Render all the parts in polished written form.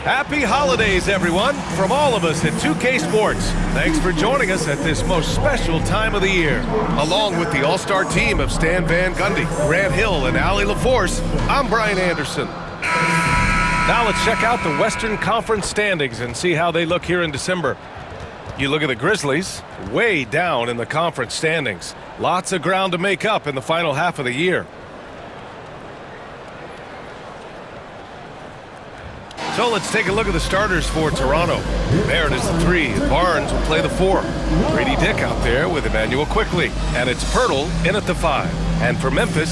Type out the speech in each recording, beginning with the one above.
Happy holidays, everyone, from all of us at 2K Sports. Thanks for joining us at this most special time of the year. Along with the all-star team of Stan Van Gundy, Grant Hill, and Allie LaForce, I'm Brian Anderson. Now let's check out the Western Conference standings and see how they look here in December. You look at the Grizzlies, way down in the conference standings. Lots of ground to make up in the final half of the year. So let's take a look at the starters for Toronto. Barrett is the 3, Barnes will play the 4. Grady Dick out there with Emmanuel Quickley. And it's Pirtle in at the 5. And for Memphis,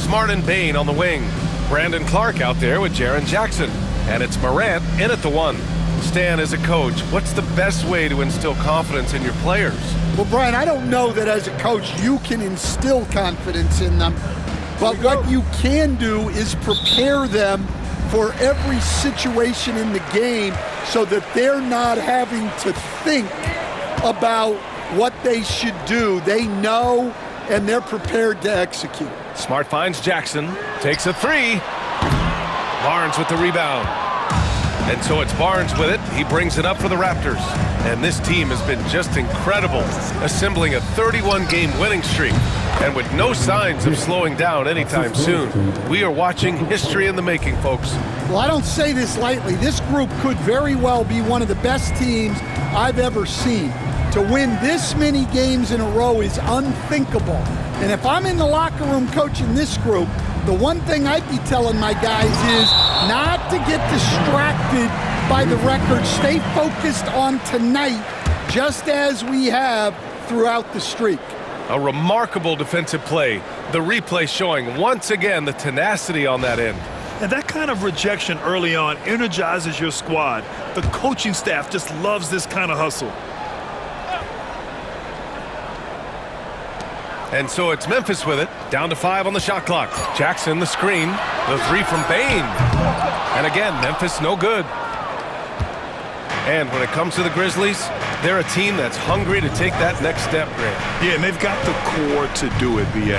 Smart and Bane on the wing. Brandon Clark out there with Jaren Jackson. And it's Morant in at the 1. Stan, as a coach, what's the best way to instill confidence in your players? Well, Brian, I don't know that as a coach you can instill confidence in them. But what you can do is prepare them for every situation in the game so that they're not having to think about what they should do. They know and they're prepared to execute. Smart finds Jackson, takes a 3. Barnes with the rebound. And so it's Barnes with it. He brings it up for the Raptors. And this team has been just incredible, assembling a 31-game winning streak. And with no signs of slowing down anytime soon, we are watching history in the making, folks. Well, I don't say this lightly. This group could very well be one of the best teams I've ever seen. To win this many games in a row is unthinkable. And if I'm in the locker room coaching this group, the one thing I'd be telling my guys is not to get distracted by the record. Stay focused on tonight, just as we have throughout the streak. A remarkable defensive play. The replay showing once again the tenacity on that end. And that kind of rejection early on energizes your squad. The coaching staff just loves this kind of hustle. And so it's Memphis with it, down to 5 on the shot clock. Jackson, the screen, the 3 from Bane. And again, Memphis no good. And when it comes to the Grizzlies, they're a team that's hungry to take that next step, Grant. Yeah, and they've got the core to do it, B.A.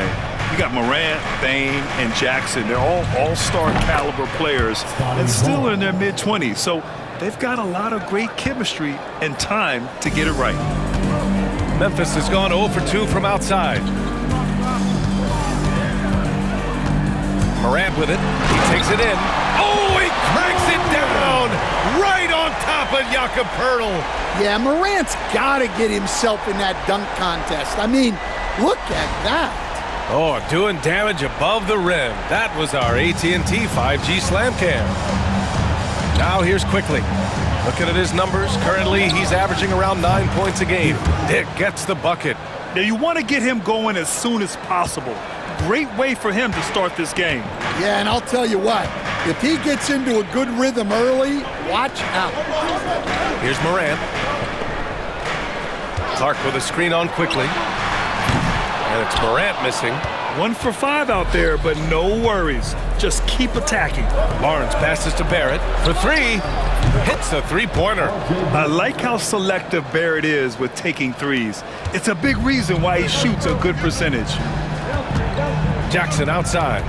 You got Morant, Bane, and Jackson. They're all all-star caliber players and still in their mid-20s. So they've got a lot of great chemistry and time to get it right. Memphis has gone 0 for 2 from outside. Morant with it. He takes it in. Oh, he cracks it down right on top of Jakob Pirtle. Yeah, Morant's got to get himself in that dunk contest. I mean, look at that. Oh, doing damage above the rim. That was our AT&T 5G Slam Cam. Now here's Quickley. Looking at his numbers, currently he's averaging around 9 points a game. Dick gets the bucket. Now you want to get him going as soon as possible. Great way for him to start this game. Yeah, and I'll tell you what, if he gets into a good rhythm early, watch out. Here's Morant. Clark with a screen on Quickley. And it's Morant missing. 1 for 5 out there, but no worries. Just keep attacking. Barnes passes to Barrett for 3. Hits a three-pointer. I like how selective Barrett is with taking threes. It's a big reason why he shoots a good percentage. Jackson outside.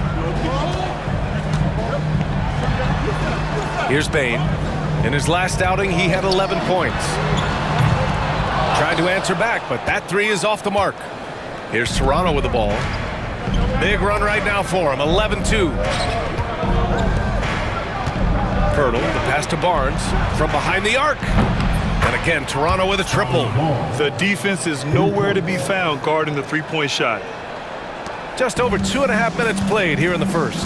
Here's Bane. In his last outing, he had 11 points. Tried to answer back, but that 3 is off the mark. Here's Toronto with the ball. Big run right now for him, 11-2. Pirtle, the pass to Barnes from behind the arc. And again, Toronto with a triple. The defense is nowhere to be found guarding the three-point shot. Just over 2.5 minutes played here in the first.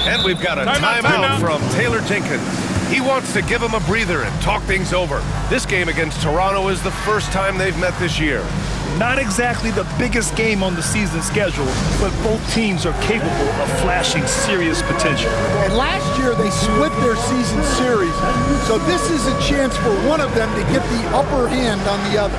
And we've got a timeout from Taylor Jenkins. He wants to give him a breather and talk things over. This game against Toronto is the first time they've met this year. Not exactly the biggest game on the season schedule, but both teams are capable of flashing serious potential. And last year they split their season series, so this is a chance for one of them to get the upper hand on the other.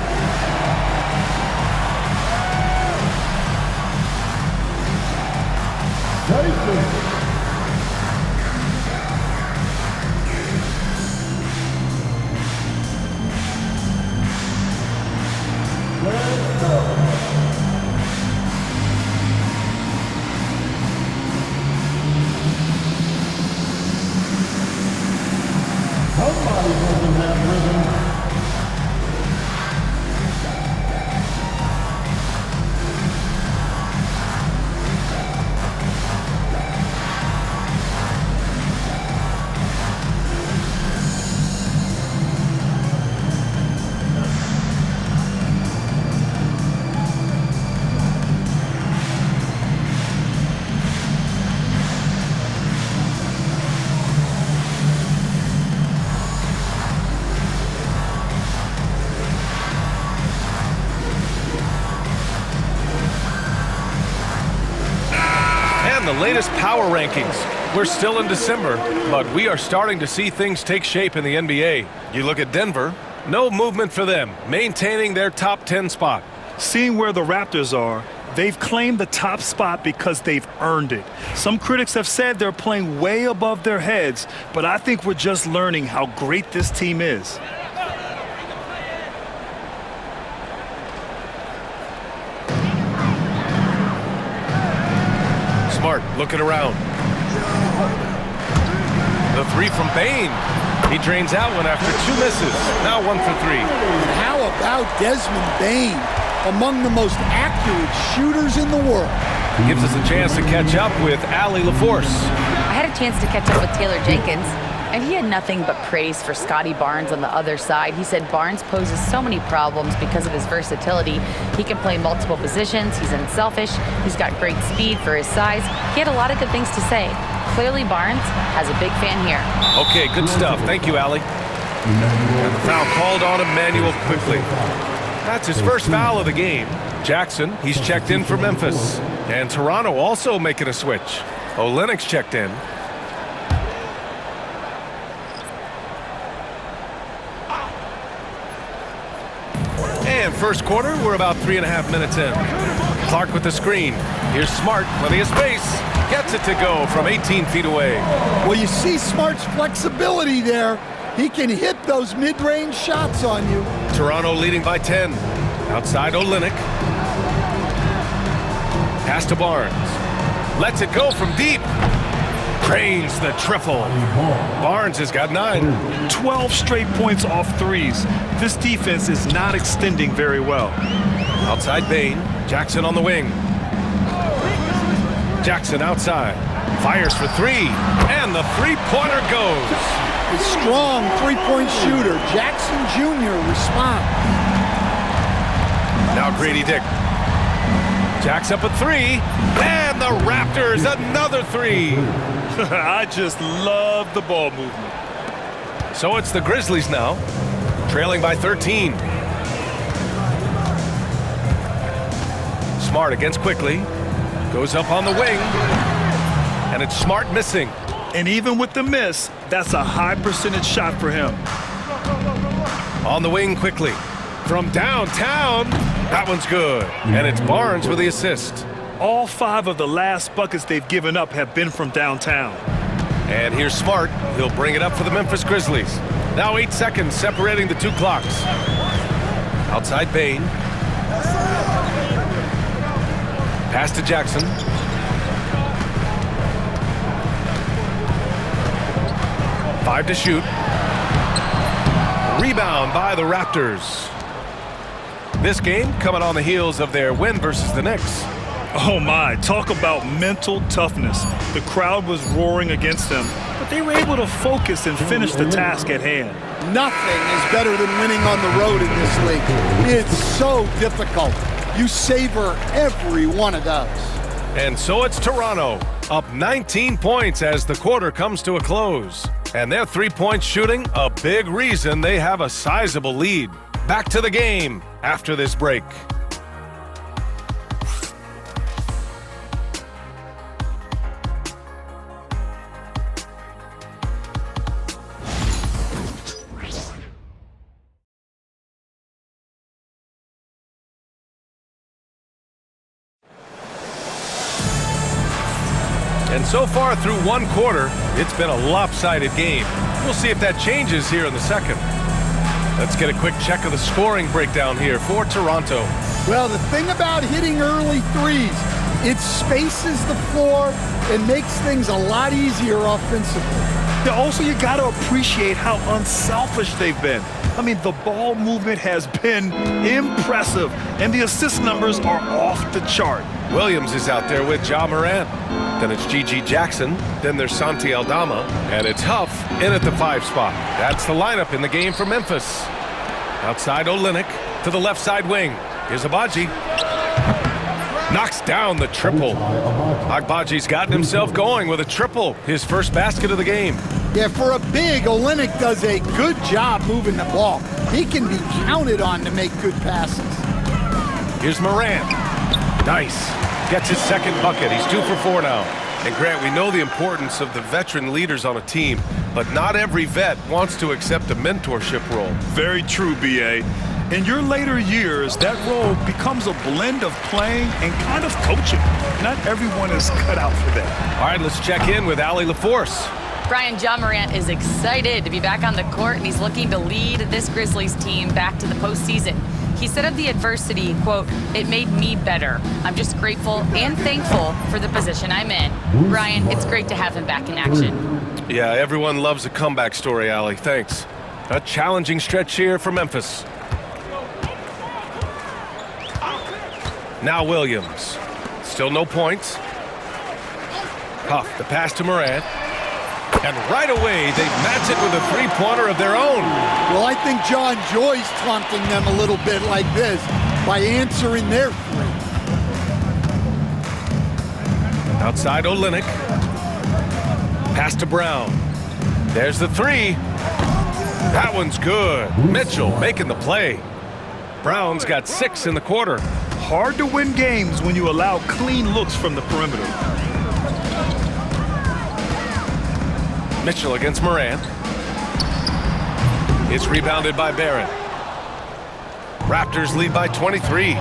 the latest power rankings. We're still in December, but we are starting to see things take shape in the NBA. You look at Denver, no movement for them, maintaining their top 10 spot. Seeing where the Raptors are, they've claimed the top spot because they've earned it. Some critics have said they're playing way above their heads, but I think we're just learning how great this team is. Smart looking around. The three from Bane. He drains out one after 2 misses. Now 1 for 3. And how about Desmond Bane, among the most accurate shooters in the world? Gives us a chance to catch up with Allie LaForce. I had a chance to catch up with Taylor Jenkins, and he had nothing but praise for Scotty Barnes on the other side. He said Barnes poses so many problems because of his versatility. He can play multiple positions, he's unselfish, he's got great speed for his size. He had a lot of good things to say. Clearly Barnes has a big fan here. Okay, good stuff. Thank you, Allie. And the foul called on Emmanuel quickly. That's his first foul of the game. Jackson, he's checked in for Memphis. And Toronto also making a switch. Olynyk's checked in. And first quarter, we're about 3.5 minutes in. Clark with the screen. Here's Smart, plenty of space. Gets it to go from 18 feet away. Well, you see Smart's flexibility there. He can hit those mid-range shots on you. Toronto leading by 10. Outside Olynyk. Pass to Barnes. Lets it go from deep. Cranes the triple. Barnes has got 9. 12 straight points off threes. This defense is not extending very well. Outside Bane. Jackson on the wing. Jackson outside. Fires for 3. And the three-pointer goes. A strong three-point shooter. Jackson Jr. responds. Now Grady Dick. Jacks up a 3. And the Raptors another 3. I just love the ball movement. So it's the Grizzlies now, trailing by 13. Smart against quickly. Goes up on the wing. And it's Smart missing. And even with the miss, that's a high percentage shot for him. On the wing quickly. From downtown. That one's good. And it's Barnes with the assist. All 5 of the last buckets they've given up have been from downtown. And here's Smart. He'll bring it up for the Memphis Grizzlies. Now 8 seconds separating the 2 clocks. Outside Bane. Pass to Jackson. Five to shoot. Rebound by the Raptors. This game coming on the heels of their win versus the Knicks. Oh my, talk about mental toughness. The crowd was roaring against them, but they were able to focus and finish the task at hand. Nothing is better than winning on the road in this league. It's so difficult. You savor every one of those. And so it's Toronto, up 19 points as the quarter comes to a close. And their three-point shooting, a big reason they have a sizable lead. Back to the game after this break. And so far through one quarter, it's been a lopsided game. We'll see if that changes here in the second. Let's get a quick check of the scoring breakdown here for Toronto. Well, the thing about hitting early threes, it spaces the floor and makes things a lot easier offensively. Yeah, also, you got to appreciate how unselfish they've been. I mean, the ball movement has been impressive, and the assist numbers are off the chart. Williams is out there with Ja Morant. Then it's G.G. Jackson. Then there's Santi Aldama. And it's Huff in at the 5 spot. That's the lineup in the game for Memphis. Outside Olynyk to the left side wing. Here's Agbaji. Knocks down the triple. Agbaji's gotten himself going with a triple. His first basket of the game. Yeah, for a big, Olynyk does a good job moving the ball. He can be counted on to make good passes. Here's Morant. Nice. Gets his second bucket. He's 2 for 4 now. And Grant, we know the importance of the veteran leaders on a team, but not every vet wants to accept a mentorship role. Very true, B.A. In your later years, that role becomes a blend of playing and kind of coaching. Not everyone is cut out for that. All right, let's check in with Allie LaForce. Brian, John Morant is excited to be back on the court, and he's looking to lead this Grizzlies team back to the postseason. He said of the adversity, quote, "It made me better. I'm just grateful and thankful for the position I'm in." Brian, it's great to have him back in action. Yeah, everyone loves a comeback story, Allie. Thanks. A challenging stretch here for Memphis. Now Williams. Still no points. Huff, the pass to Morant. And right away, they match it with a three-pointer of their own. Well, I think John Joy's taunting them a little bit like this by answering their three. Outside Olynyk. Pass to Brown. There's the three. That one's good. Mitchell making the play. Brown's got 6 in the quarter. Hard to win games when you allow clean looks from the perimeter. Mitchell against Morant. It's rebounded by Barrett. Raptors lead by 23.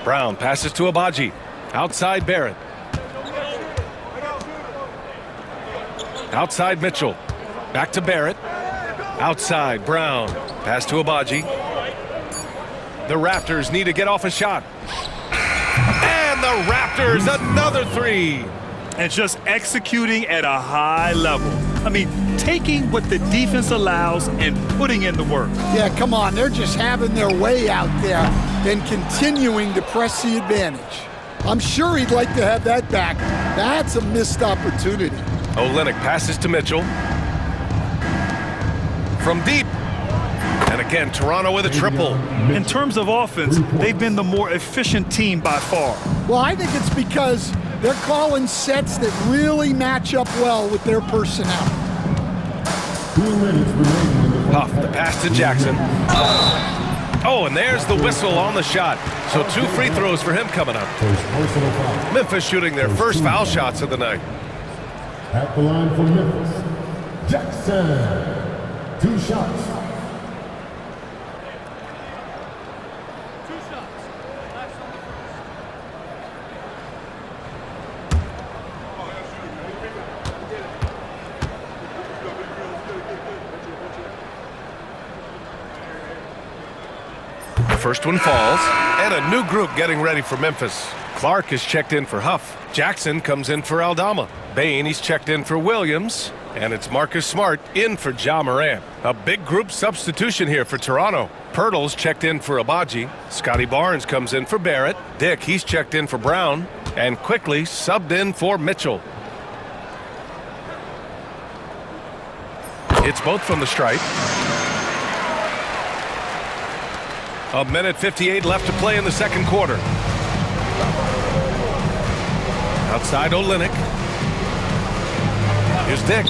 Brown passes to Abaji. Outside Barrett. Outside Mitchell. Back to Barrett. Outside Brown. Pass to Abaji. The Raptors need to get off a shot. And the Raptors, another three. And just executing at a high level. I mean, taking what the defense allows and putting in the work. Yeah, come on. They're just having their way out there and continuing to press the advantage. I'm sure he'd like to have that back. That's a missed opportunity. Olynyk passes to Mitchell. From deep. And again, Toronto with a triple. In terms of offense, they've been the more efficient team by far. Well, I think it's because they're calling sets that really match up well with their personnel. Huff, the pass to Jackson. Oh, and there's the whistle on the shot. So 2 free throws for him coming up. Memphis shooting their first foul shots of the night. At the line for Memphis, Jackson. 2 shots. First one falls, and a new group getting ready for Memphis. Clark is checked in for Huff. Jackson comes in for Aldama. Bain, he's checked in for Williams. And it's Marcus Smart in for Ja Morant. A big group substitution here for Toronto. Pirtle's checked in for Abaji. Scotty Barnes comes in for Barrett. Dick, he's checked in for Brown. And quickly subbed in for Mitchell. It's both from the stripe. 1:58 left to play in the second quarter. Outside Olynyk. Here's Dick.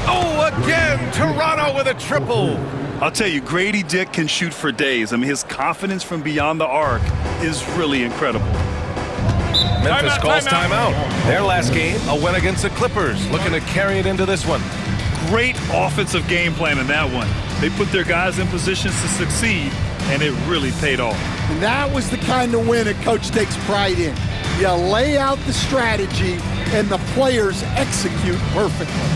Oh, again, Toronto with a triple. I'll tell you, Grady Dick can shoot for days. I mean, his confidence from beyond the arc is really incredible. Memphis calls timeout. Their last game, a win against the Clippers. Looking to carry it into this one. Great offensive game plan in that one. They put their guys in positions to succeed, and it really paid off. And that was the kind of win a coach takes pride in. You lay out the strategy, and the players execute perfectly.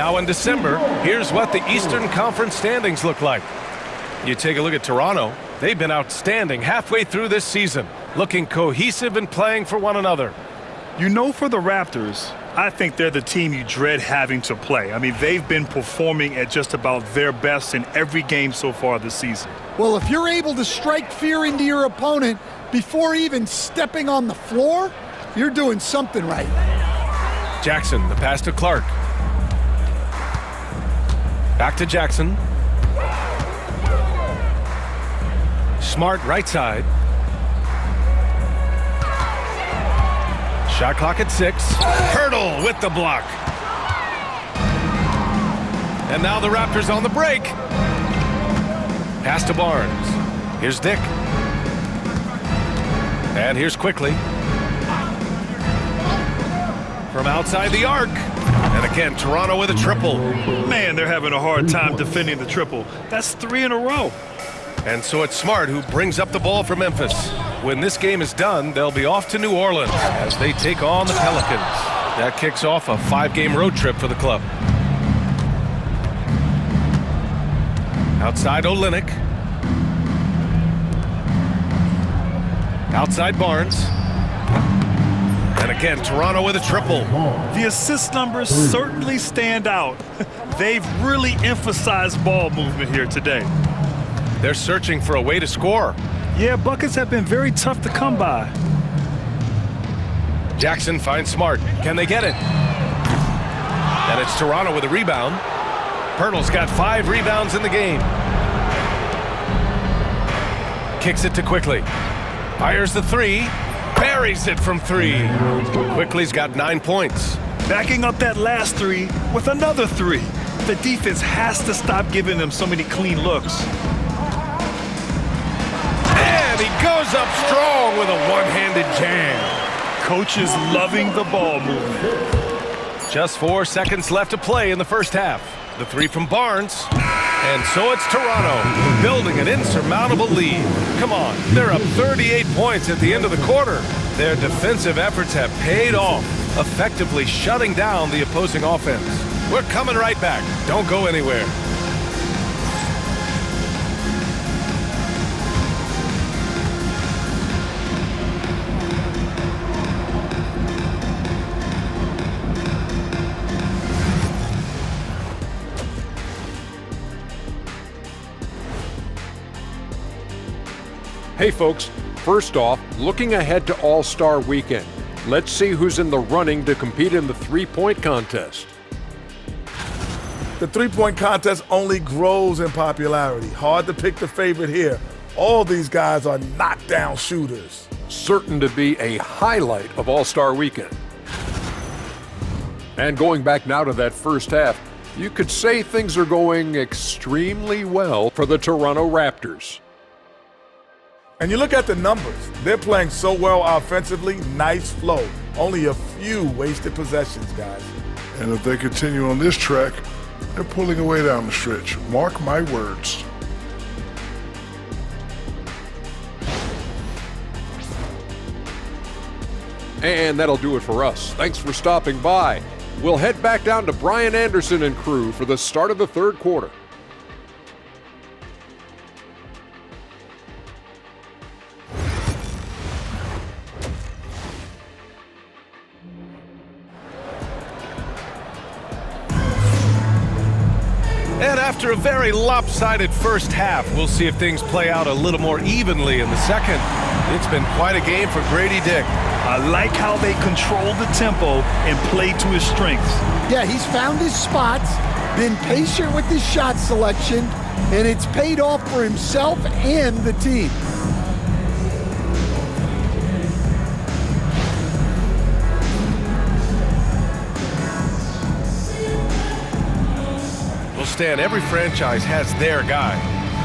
Now in December, here's what the Eastern Conference standings look like. You take a look at Toronto. They've been outstanding halfway through this season, looking cohesive and playing for one another. You know, for the Raptors, I think they're the team you dread having to play. I mean, they've been performing at just about their best in every game so far this season. Well, if you're able to strike fear into your opponent before even stepping on the floor, you're doing something right. Jackson, the pass to Clark. Back to Jackson. Smart right side. Shot clock at 6. Hurdle with the block. And now the Raptors on the break. Pass to Barnes. Here's Dick. And here's Quickly. From outside the arc. And again, Toronto with a triple. Man, they're having a hard time defending the triple. That's 3 in a row. And so it's Smart who brings up the ball for Memphis. When this game is done, they'll be off to New Orleans as they take on the Pelicans. That kicks off a 5-game road trip for the club. Outside Olynyk. Outside Barnes. And again, Toronto with a triple. The assist numbers certainly stand out. They've really emphasized ball movement here today. They're searching for a way to score. Yeah, buckets have been very tough to come by. Jackson finds Smart. Can they get it? And it's Toronto with a rebound. Pirtle's got 5 rebounds in the game. Kicks it to Quickly. Fires the 3. Buries it from 3. Quickly's got 9 points. Backing up that last 3 with another 3. The defense has to stop giving them so many clean looks. And he goes up strong with a one-handed jam. Coach is loving the ball movement. Just 4 seconds left to play in the first half. The 3 from Barnes. And so it's Toronto building an insurmountable lead. Come on, they're up 38 points at the end of the quarter. Their defensive efforts have paid off, effectively shutting down the opposing offense. We're coming right back. Don't go anywhere. Hey folks, first off, looking ahead to All-Star Weekend. Let's see who's in the running to compete in the three-point contest. The three-point contest only grows in popularity. Hard to pick the favorite here. All these guys are knockdown shooters. Certain to be a highlight of All-Star Weekend. And going back now to that first half, you could say things are going extremely well for the Toronto Raptors. And you look at the numbers. They're playing so well offensively, nice flow. Only a few wasted possessions, guys. And if they continue on this track, they're pulling away down the stretch. Mark my words. And that'll do it for us. Thanks for stopping by. We'll head back down to Brian Anderson and crew for the start of the third quarter. And after a very lopsided first half, we'll see if things play out a little more evenly in the second. It's been quite a game for Grady Dick. I like how they control the tempo and play to his strengths. Yeah, he's found his spots, been patient with his shot selection, and it's paid off for himself and the team. Stan, every franchise has their guy.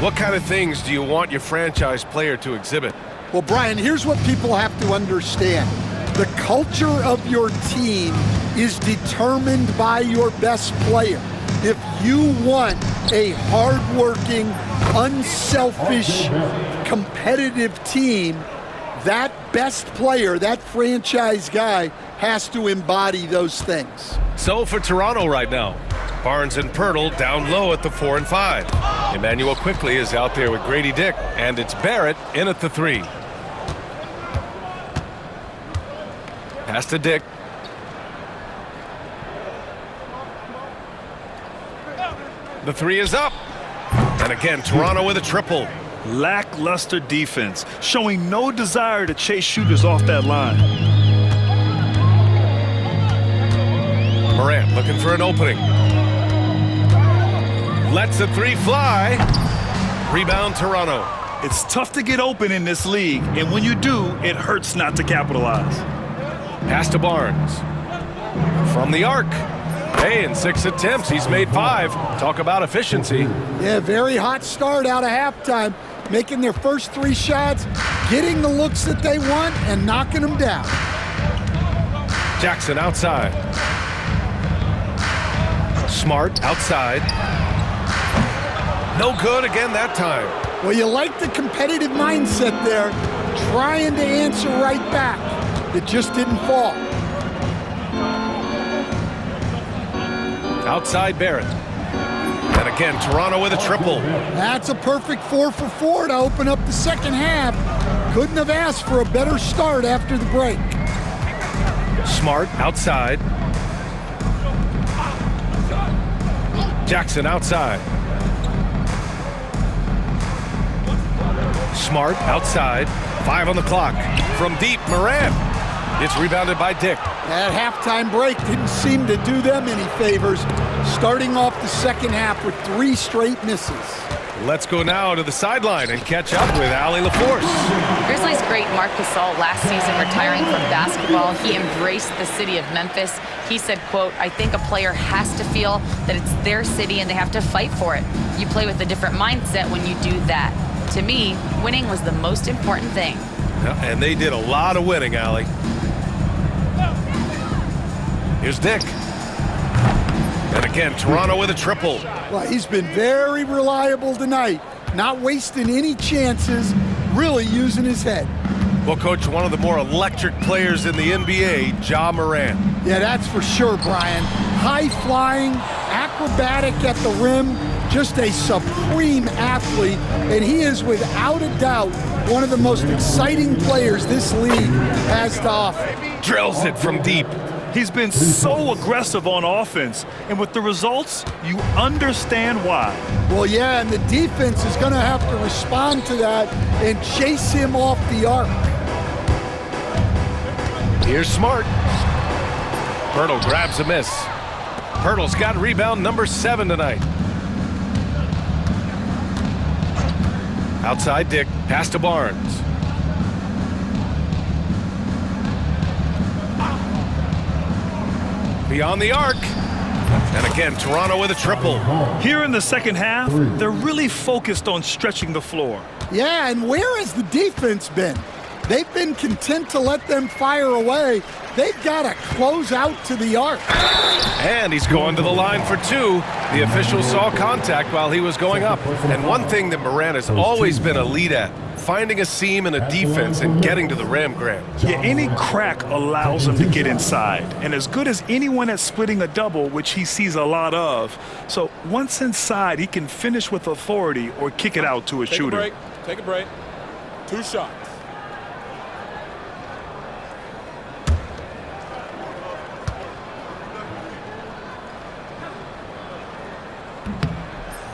What kind of things do you want your franchise player to exhibit? Well, Brian, here's what people have to understand. The culture of your team is determined by your best player. If you want a hardworking, unselfish, competitive team, that best player, that franchise guy, has to embody those things. So for Toronto right now, Barnes and Pirtle down low at the 4 and 5. Emmanuel quickly is out there with Grady Dick, and it's Barrett in at the 3. Pass to Dick. The 3 is up. And again, Toronto with a triple. Lackluster defense, showing no desire to chase shooters off that line. Morant looking for an opening. Lets the 3 fly. Rebound Toronto. It's tough to get open in this league, and when you do, it hurts not to capitalize. Pass to Barnes. From the arc. Hey, in 6 attempts, he's made 5. Talk about efficiency. Yeah, very hot start out of halftime. Making their first 3 shots, getting the looks that they want, and knocking them down. Jackson outside. Smart outside. No good again that time. Well, you like the competitive mindset there, trying to answer right back. It just didn't fall. Outside Barrett. And again, Toronto with a triple. That's a perfect 4 for 4 to open up the second half. Couldn't have asked for a better start after the break. Smart outside. Jackson outside. Smart outside. 5 on the clock. From deep, Morant. It's rebounded by Dick. That halftime break didn't seem to do them any favors, starting off the second half with 3 straight misses. Let's go now to the sideline and catch up with Allie LaForce. Grizzlies great Marc Gasol last season retiring from basketball. He embraced the city of Memphis. He said, quote, "I think a player has to feel that it's their city and they have to fight for it. You play with a different mindset when you do that. To me, winning was the most important thing." Yeah, and they did a lot of winning, Allie. Here's Dick. And again, Toronto with a triple. Well, he's been very reliable tonight, not wasting any chances, really using his head. Well, Coach, one of the more electric players in the NBA, Ja Morant. Yeah, that's for sure, Brian. High-flying, acrobatic at the rim, just a supreme athlete, and he is without a doubt one of the most exciting players this league has to offer. Drills it from deep. He's been so aggressive on offense, and with the results, you understand why. Well, yeah, and the defense is going to have to respond to that and chase him off the arc. Here's Smart. Pirtle grabs a miss. Pirtle's got rebound number 7 tonight. Outside Dick, pass to Barnes. Beyond the arc. And again, Toronto with a triple. Here in the second half, they're really focused on stretching the floor. Yeah, and where has the defense been? They've been content to let them fire away. They've got to close out to the arc. And he's going to the line for 2. The official saw contact while he was going up. And one thing that Morant has always been a lead at, finding a seam in a defense and getting to the rim, Graham. Yeah, any crack allows him to get inside. And as good as anyone at splitting a double, which he sees a lot of. So once inside, he can finish with authority or kick it out to a shooter. Take a break. 2 shots.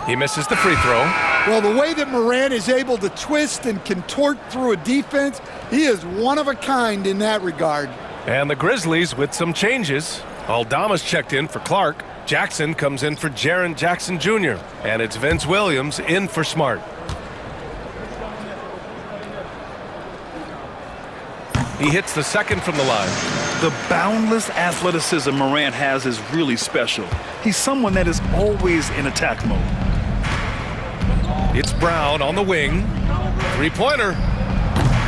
He misses the free throw. Well, the way that Morant is able to twist and contort through a defense, he is one of a kind in that regard. And the Grizzlies with some changes. Aldama's checked in for Clark. Jackson comes in for Jaren Jackson Jr. And it's Vince Williams in for Smart. He hits the second from the line. The boundless athleticism Morant has is really special. He's someone that is always in attack mode. It's Brown on the wing. 3-pointer.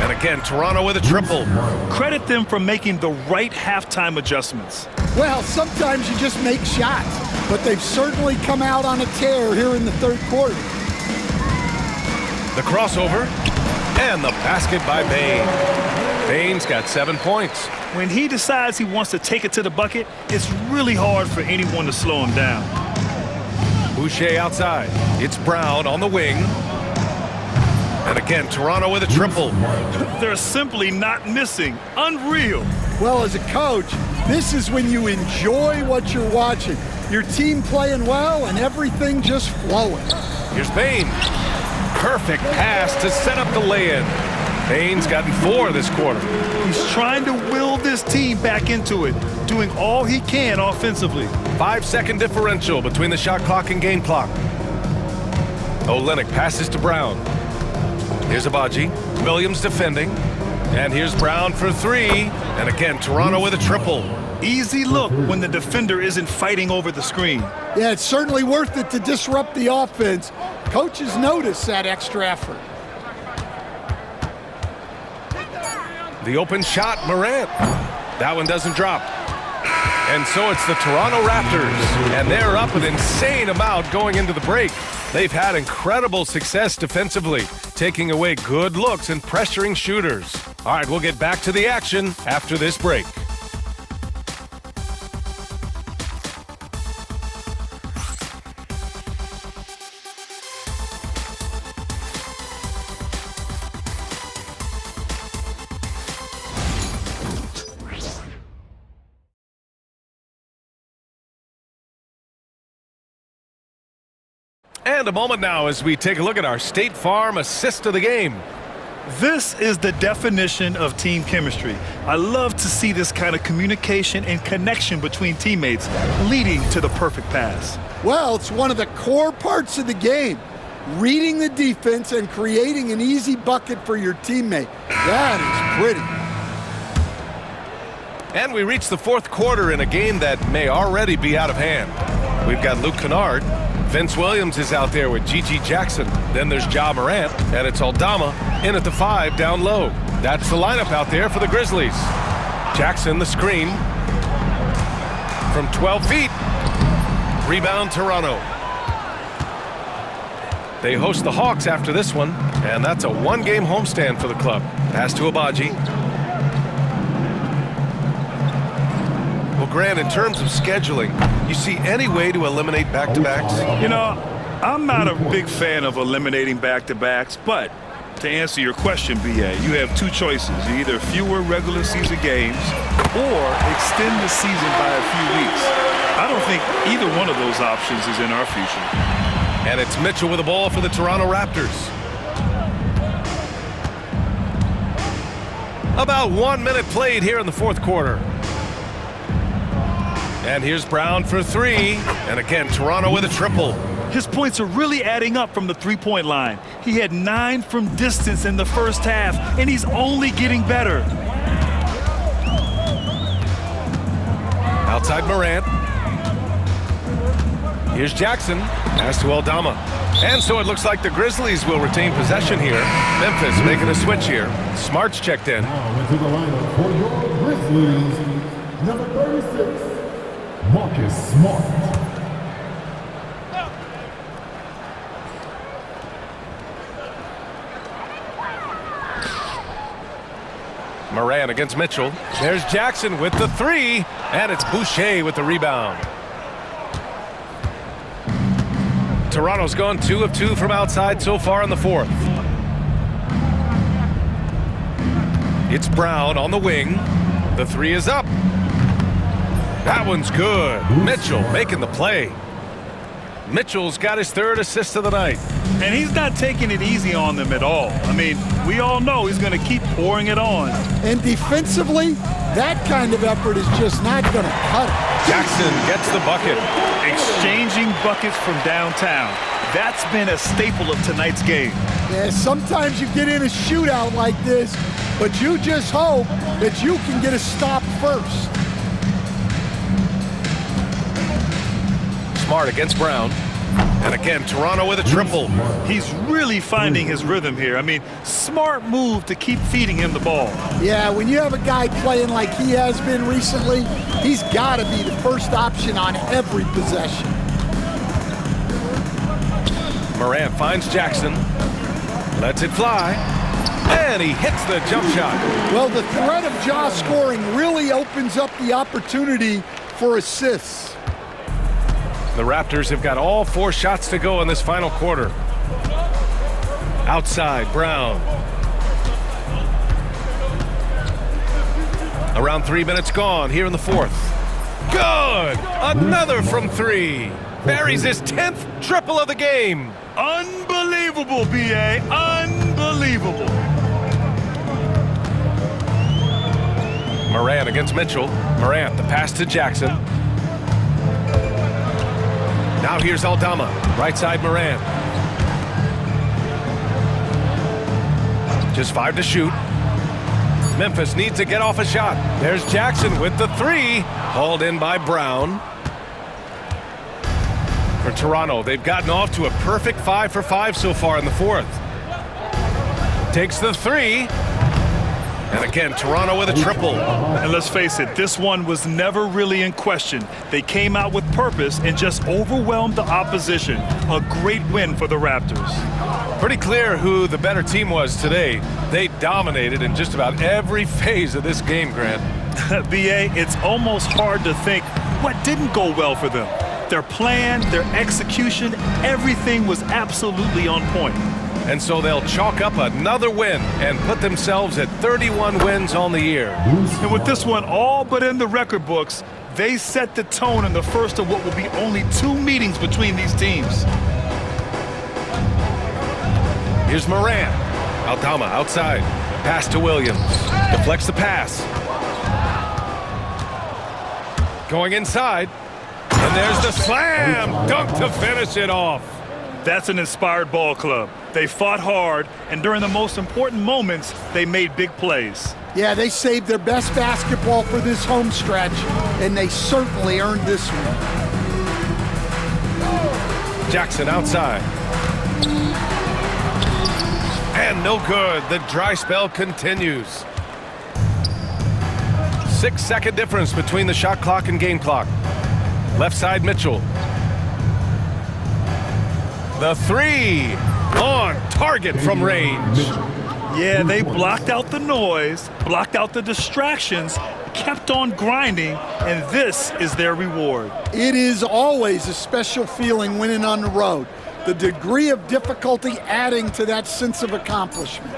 And again, Toronto with a triple. Credit them for making the right halftime adjustments. Well, sometimes you just make shots, but they've certainly come out on a tear here in the third quarter. The crossover and the basket by Bane. Bane's got 7 points. When he decides he wants to take it to the bucket, it's really hard for anyone to slow him down. Boucher outside. It's Brown on the wing. And again, Toronto with a triple. They're simply not missing. Unreal. Well, as a coach, this is when you enjoy what you're watching. Your team playing well and everything just flowing. Here's Bain. Perfect pass to set up the lay-in. Bain's gotten 4 this quarter. He's trying to will this team back into it, doing all he can offensively. 5-second differential between the shot clock and game clock. Olynyk passes to Brown. Here's Abaji. Williams defending. And here's Brown for 3. And again, Toronto with a triple. Easy look when the defender isn't fighting over the screen. Yeah, it's certainly worth it to disrupt the offense. Coaches notice that extra effort. The open shot, Morant. That one doesn't drop. And so it's the Toronto Raptors, and they're up an insane amount going into the break. They've had incredible success defensively, taking away good looks and pressuring shooters. All right, we'll get back to the action after this break. And a moment now as we take a look at our State Farm assist of the game. This is the definition of team chemistry. I love to see this kind of communication and connection between teammates leading to the perfect pass. Well, it's one of the core parts of the game. Reading the defense and creating an easy bucket for your teammate. That is pretty. And we reach the 4th quarter in a game that may already be out of hand. We've got Luke Kennard. Vince Williams is out there with Gigi Jackson. Then there's Ja Morant, and it's Aldama in at the 5 down low. That's the lineup out there for the Grizzlies. Jackson, the screen. From 12 feet. Rebound, Toronto. They host the Hawks after this one, and that's a 1-game homestand for the club. Pass to Abaji. Well, Grant, in terms of scheduling, you see any way to eliminate back-to-backs? You know, I'm not a big fan of eliminating back-to-backs, but to answer your question, BA, you have 2 choices. Either fewer regular season games or extend the season by a few weeks. I don't think either one of those options is in our future. And it's Mitchell with the ball for the Toronto Raptors. About 1 minute played here in the 4th quarter. And here's Brown for 3. And again, Toronto with a triple. His points are really adding up from the 3-point line. He had 9 from distance in the first half, and he's only getting better. Outside Morant. Here's Jackson. Pass to Aldama. And so it looks like the Grizzlies will retain possession here. Memphis making a switch here. Smart's checked in. Now into the lineup for your Grizzlies, number 36, Marcus Smart. Morant against Mitchell. There's Jackson with the 3, and it's Boucher with the rebound. Toronto's gone 2 of 2 from outside so far in the 4th. It's Brown on the wing. The 3 is up. That one's good. Mitchell making the play. Mitchell's got his 3rd assist of the night. And he's not taking it easy on them at all. I mean, we all know he's going to keep pouring it on. And defensively, that kind of effort is just not going to cut it. Jackson gets the bucket. Exchanging buckets from downtown. That's been a staple of tonight's game. Yeah, sometimes you get in a shootout like this, but you just hope that you can get a stop first. Smart against Brown. And again, Toronto with a triple. He's really finding his rhythm here. I mean, smart move to keep feeding him the ball. Yeah, when you have a guy playing like he has been recently, he's got to be the first option on every possession. Morant finds Jackson. Lets it fly. And he hits the jump shot. Well, the threat of Ja scoring really opens up the opportunity for assists. The Raptors have got all 4 shots to go in this final quarter. Outside, Brown. Around 3 minutes gone here in the fourth. Good! Another from 3. Buries his 10th triple of the game. Unbelievable, B.A. Unbelievable. Morant against Mitchell. Morant, the pass to Jackson. Now here's Aldama. Right side, Morant. Just 5 to shoot. Memphis needs to get off a shot. There's Jackson with the 3. Hauled in by Brown. For Toronto, they've gotten off to a perfect 5 for 5 so far in the fourth. Takes the 3. And again, Toronto with a triple. And let's face it, this one was never really in question. They came out with purpose and just overwhelmed the opposition. A great win for the Raptors. Pretty clear who the better team was today. They dominated in just about every phase of this game, Grant. B.A., it's almost hard to think what didn't go well for them. Their plan, their execution, everything was absolutely on point. And so they'll chalk up another win and put themselves at 31 wins on the year. And with this one all but in the record books, they set the tone in the first of what will be only 2 meetings between these teams. Here's Morant. Aldama outside. Pass to Williams. Deflects the pass. Going inside. And there's the slam dunk to finish it off. That's an inspired ball club. They fought hard, and during the most important moments, they made big plays. Yeah, they saved their best basketball for this home stretch, and they certainly earned this one. Jackson outside. And no good. The dry spell continues. 6-second difference between the shot clock and game clock. Left side, Mitchell. The 3 on target from range. Yeah, they blocked out the noise, blocked out the distractions, kept on grinding, and this is their reward. It is always a special feeling winning on the road. The degree of difficulty adding to that sense of accomplishment.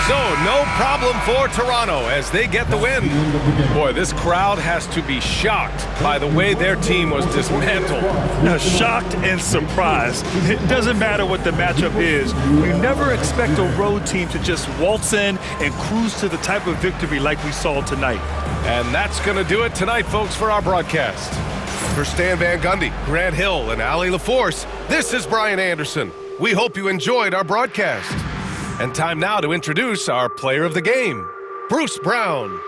So no problem for Toronto as they get the win. Boy, this crowd has to be shocked by the way their team was dismantled. Now, shocked and surprised. It doesn't matter what the matchup is. You never expect a road team to just waltz in and cruise to the type of victory like we saw tonight. And that's going to do it tonight, folks, for our broadcast. For Stan Van Gundy, Grant Hill, and Ali LaForce, this is Brian Anderson. We hope you enjoyed our broadcast. And time now to introduce our player of the game, Bruce Brown.